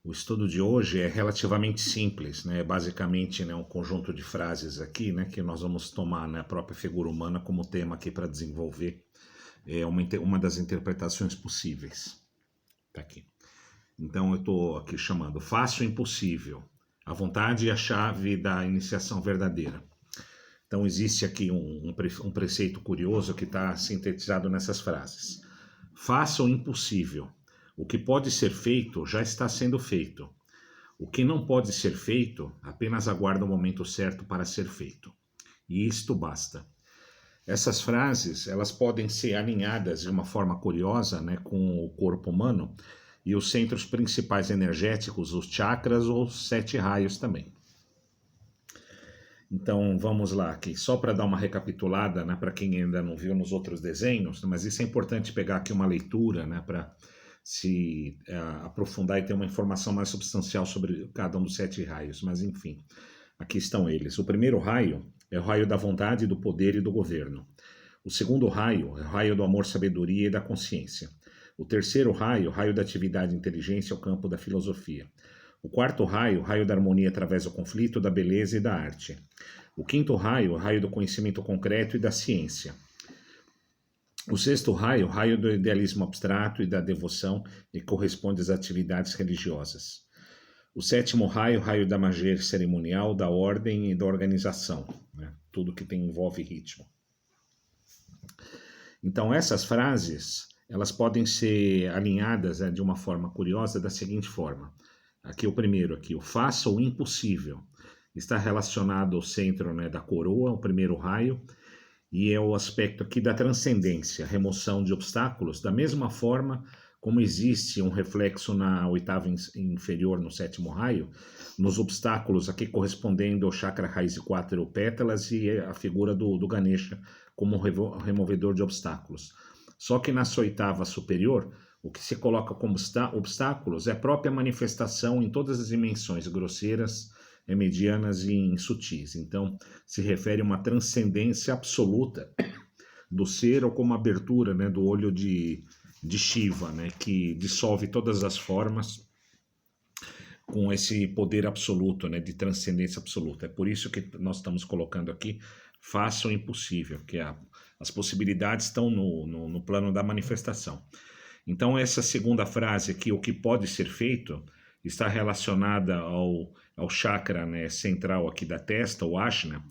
O estudo de hoje é relativamente simples, né? Basicamente, né, um conjunto de frases aqui, né, que nós vamos tomar, né, a própria figura humana como tema aqui para desenvolver uma das interpretações possíveis. Tá aqui. Então eu estou aqui chamando fácil e impossível. A vontade é a chave da iniciação verdadeira. Então existe aqui um preceito curioso que está sintetizado nessas frases. Faça o impossível. O que pode ser feito já está sendo feito. O que não pode ser feito apenas aguarda o momento certo para ser feito. E isto basta. Essas frases, elas podem ser alinhadas de uma forma curiosa, né, com o corpo humano e os centros principais energéticos, os chakras ou os 7 raios também. Então vamos lá aqui, só para dar uma recapitulada, né, para quem ainda não viu nos outros desenhos, mas isso é importante pegar aqui uma leitura, né, para se aprofundar e ter uma informação mais substancial sobre cada um dos 7 raios. Mas enfim, aqui estão eles. O primeiro raio é o raio da vontade, do poder e do governo. O segundo raio é o raio do amor, sabedoria e da consciência. O terceiro raio, o raio da atividade e inteligência, é o campo da filosofia. O quarto raio, o raio da harmonia através do conflito, da beleza e da arte. O quinto raio, o raio do conhecimento concreto e da ciência. O sexto raio, o raio do idealismo abstrato e da devoção, e corresponde às atividades religiosas. O sétimo raio, o raio da magia cerimonial, da ordem e da organização, né? Tudo que envolve ritmo. Então essas frases, elas podem ser alinhadas, né, de uma forma curiosa da seguinte forma. Aqui o primeiro, aqui, o faça o impossível. Está relacionado ao centro, né, da coroa, o primeiro raio, e é o aspecto aqui da transcendência, remoção de obstáculos, da mesma forma como existe um reflexo na oitava inferior, no sétimo raio, nos obstáculos aqui correspondendo ao chakra raiz e 4 pétalas e a figura do Ganesha como removedor de obstáculos. Só que na sua oitava superior, o que se coloca como obstáculos é a própria manifestação em todas as dimensões, grosseiras, medianas e sutis. Então, se refere a uma transcendência absoluta do ser, ou como abertura, né, do olho de Shiva, né, que dissolve todas as formas com esse poder absoluto, né, de transcendência absoluta. É por isso que nós estamos colocando aqui, faça o impossível, que as possibilidades estão no plano da manifestação. Então essa segunda frase aqui, o que pode ser feito, está relacionada ao chakra, né, central aqui da testa, o Ajna,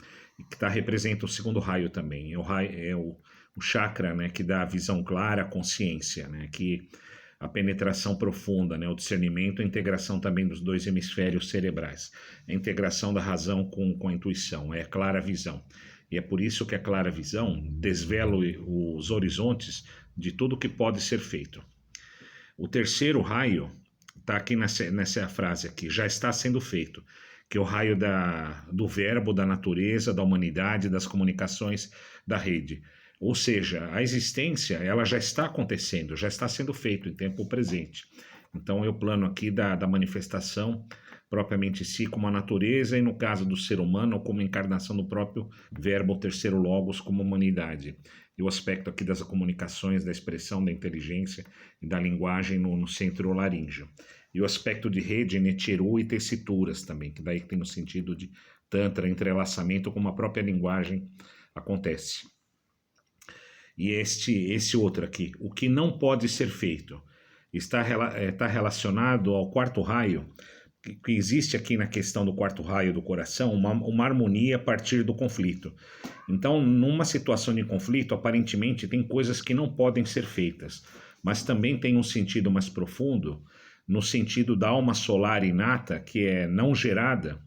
que representa o segundo raio também. O chakra, né, que dá a visão clara, a consciência, né, que a penetração profunda, né, o discernimento, a integração também dos 2 hemisférios cerebrais, a integração da razão com a intuição, é a clara visão. E é por isso que a clara visão desvela os horizontes de tudo que pode ser feito. O terceiro raio está aqui nessa frase aqui, já está sendo feito, que é o raio do verbo, da natureza, da humanidade, das comunicações, da rede. Ou seja, a existência, ela já está acontecendo, já está sendo feito em tempo presente. Então é o plano aqui da manifestação propriamente em si, como a natureza, e no caso do ser humano, como encarnação do próprio verbo, o terceiro logos, como humanidade. E o aspecto aqui das comunicações, da expressão, da inteligência e da linguagem no centro laríngeo. E o aspecto de rede, Nichiru e tessituras também, que daí tem no sentido de tantra, entrelaçamento, como a própria linguagem acontece. E esse outro aqui, o que não pode ser feito, está relacionado ao quarto raio, que existe aqui na questão do quarto raio do coração, uma harmonia a partir do conflito. Então, numa situação de conflito, aparentemente tem coisas que não podem ser feitas, mas também tem um sentido mais profundo, no sentido da alma solar inata, que é não gerada,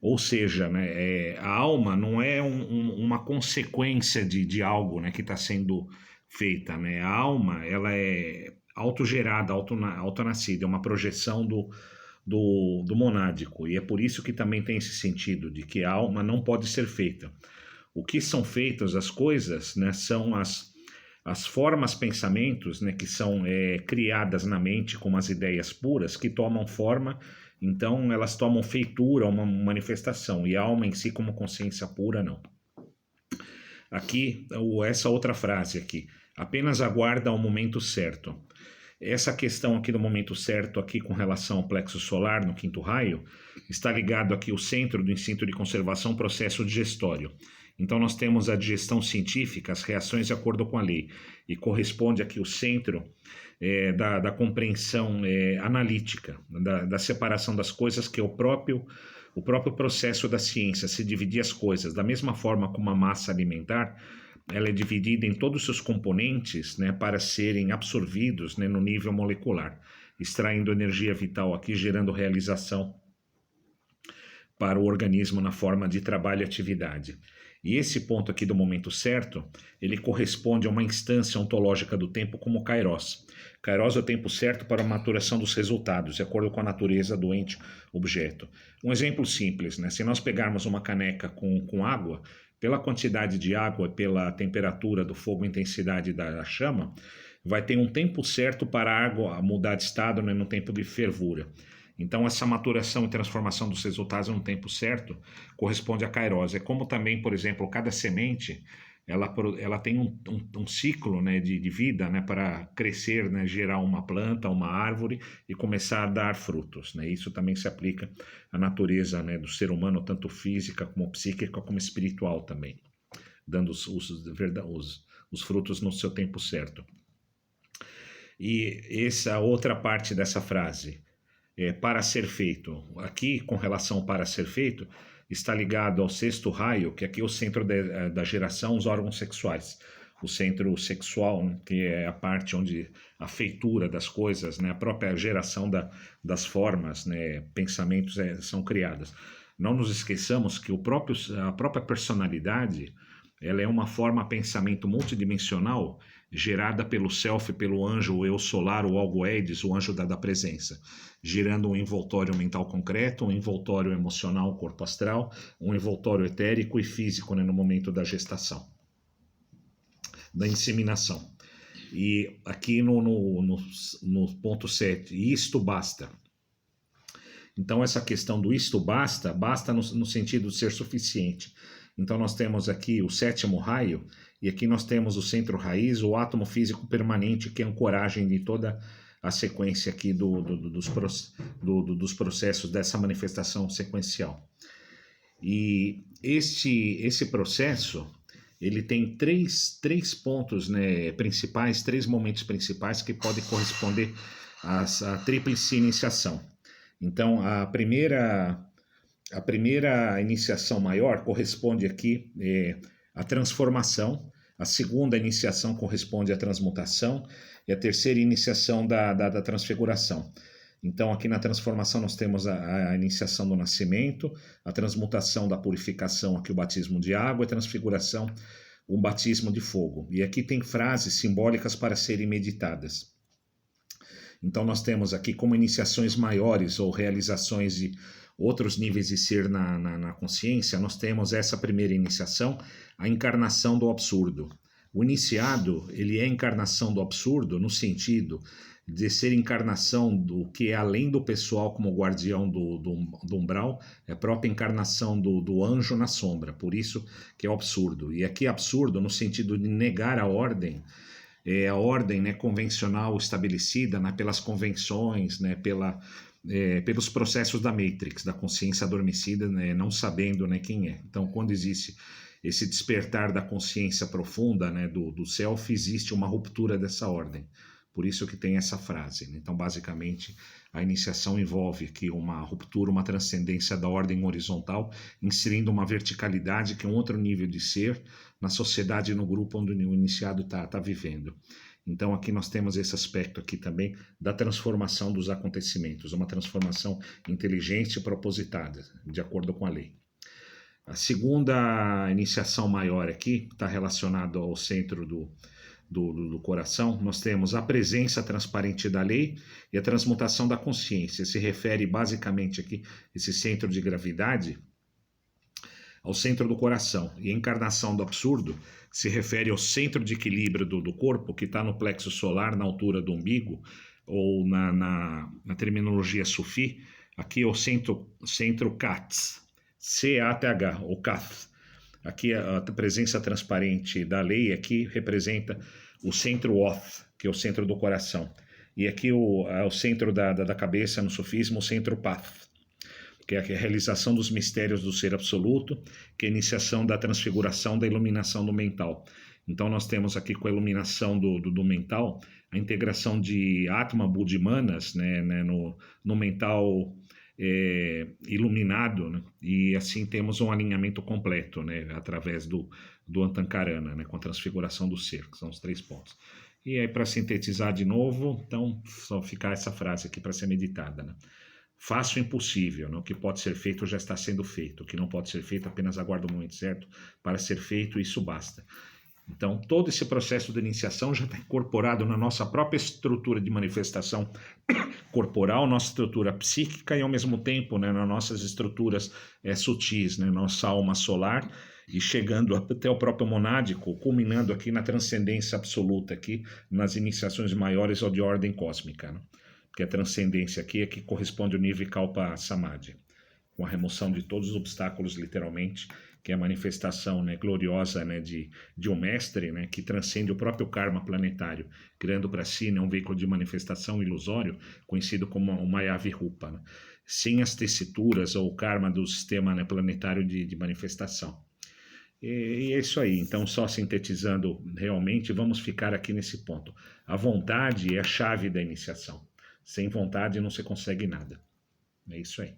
ou seja, né, a alma não é uma consequência de algo, né, que está sendo feita. Né? A alma, ela é autogerada, autonascida, é uma projeção do monádico. E é por isso que também tem esse sentido de que a alma não pode ser feita. O que são feitas as coisas, né, são as formas, pensamentos, né, que são criadas na mente como as ideias puras, que tomam forma, então elas tomam feitura, uma manifestação, e a alma em si como consciência pura, não. Aqui, essa outra frase aqui, apenas aguarda o momento certo. essa questão aqui do momento certo, aqui com relação ao plexo solar, no quinto raio, está ligado aqui o centro do instinto de conservação, processo digestório. Então nós temos a digestão científica, as reações de acordo com a lei, e corresponde aqui o centro da compreensão analítica, da separação das coisas, que é o próprio processo da ciência, se dividir as coisas, da mesma forma como a massa alimentar, ela é dividida em todos os seus componentes, né, para serem absorvidos, né, no nível molecular, extraindo energia vital aqui, gerando realização para o organismo na forma de trabalho e atividade. E esse ponto aqui do momento certo, ele corresponde a uma instância ontológica do tempo como Kairos. Kairos é o tempo certo para a maturação dos resultados, de acordo com a natureza do ente objeto. Um exemplo simples, né? Se nós pegarmos uma caneca com água, pela quantidade de água, pela temperatura do fogo, intensidade da chama, vai ter um tempo certo para a água mudar de estado, né, no tempo de fervura. Então, essa maturação e transformação dos resultados no tempo certo corresponde a Kairos. É como também, por exemplo, cada semente, ela tem um ciclo, né, de vida, né, para crescer, né, gerar uma planta, uma árvore e começar a dar frutos, né? Isso também se aplica à natureza, né, do ser humano, tanto física como psíquica, como espiritual também, dando os frutos no seu tempo certo. E essa outra parte dessa frase, para ser feito, aqui com relação ao para ser feito, está ligado ao sexto raio, que aqui é o centro da geração, os órgãos sexuais. O centro sexual, né, que é a parte onde a feitura das coisas, né, a própria geração das formas, né, pensamentos são criadas. Não nos esqueçamos que a própria personalidade, ela é uma forma pensamento multidimensional gerada pelo self, pelo anjo, o eu solar, o algoedes, o anjo da presença, gerando um envoltório mental concreto, um envoltório emocional, corpo astral, um envoltório etérico e físico, né, no momento da gestação, da inseminação. E aqui no ponto 7, isto basta. Então essa questão do isto basta no sentido de ser suficiente. Então nós temos aqui o sétimo raio, e aqui nós temos o centro raiz, o átomo físico permanente, que é a ancoragem de toda a sequência aqui dos processos dessa manifestação sequencial. E esse processo, ele tem três pontos, né, principais, três momentos principais que podem corresponder à tríplice iniciação. Então, a primeira iniciação maior corresponde aqui à transformação, a segunda iniciação corresponde à transmutação e a terceira iniciação da transfiguração. Então, aqui na transformação nós temos a iniciação do nascimento, a transmutação da purificação, aqui o batismo de água, e a transfiguração, o batismo de fogo. E aqui tem frases simbólicas para serem meditadas. Então, nós temos aqui como iniciações maiores ou realizações de outros níveis de ser na consciência, nós temos essa primeira iniciação, a encarnação do absurdo. O iniciado, ele é a encarnação do absurdo no sentido de ser encarnação do que é além do pessoal como guardião do umbral, é a própria encarnação do anjo na sombra, por isso que é o absurdo. E aqui absurdo no sentido de negar a ordem, a ordem, né, convencional estabelecida, né, pelas convenções, né, pelos processos da Matrix, da consciência adormecida, né, não sabendo, né, quem é. Então, quando existe esse despertar da consciência profunda, né, do self, existe uma ruptura dessa ordem. Por isso que tem essa frase. Então, basicamente, a iniciação envolve aqui uma ruptura, uma transcendência da ordem horizontal, inserindo uma verticalidade, que é um outro nível de ser, na sociedade e no grupo onde o iniciado está vivendo. Então, aqui nós temos esse aspecto aqui também da transformação dos acontecimentos, uma transformação inteligente e propositada, de acordo com a lei. A segunda iniciação maior aqui está relacionada ao centro do coração. Nós temos a presença transparente da lei e a transmutação da consciência. Se refere basicamente aqui, esse centro de gravidade, ao centro do coração. E a encarnação do absurdo se refere ao centro de equilíbrio do corpo, que está no plexo solar, na altura do umbigo, ou na terminologia sufi, aqui é o centro Kath, C-A-T-H, ou Kath. Aqui a presença transparente da lei aqui representa o centro Oth, que é o centro do coração. E aqui o centro da cabeça no sufismo, o centro Path, que é a realização dos mistérios do ser absoluto, que é a iniciação da transfiguração, da iluminação do mental. Então nós temos aqui com a iluminação do mental, a integração de Atma, Buddha e Manas, né, no mental iluminado, né, e assim temos um alinhamento completo, né, através do Antankarana, né, com a transfiguração do ser, que são os 3 pontos. E aí, para sintetizar de novo, então, só ficar essa frase aqui para ser meditada, né? Faça o impossível, né? O que pode ser feito já está sendo feito, o que não pode ser feito apenas aguarda o momento certo para ser feito, isso basta. Então, todo esse processo de iniciação já está incorporado na nossa própria estrutura de manifestação corporal, nossa estrutura psíquica e, ao mesmo tempo, né, nas nossas estruturas sutis, né, nossa alma solar, e chegando até o próprio monádico, culminando aqui na transcendência absoluta, aqui nas iniciações maiores ou de ordem cósmica, né? Porque a transcendência aqui é que corresponde ao Nirvikalpa Samadhi, com a remoção de todos os obstáculos, literalmente, que é a manifestação, né, gloriosa, né, de um mestre, né, que transcende o próprio karma planetário, criando para si, né, um veículo de manifestação ilusório, conhecido como o Mayavirupa, né, sem as tessituras ou o karma do sistema, né, planetário de manifestação. E é isso aí. Então, só sintetizando realmente, vamos ficar aqui nesse ponto. A vontade é a chave da iniciação. Sem vontade não se consegue nada. É isso aí.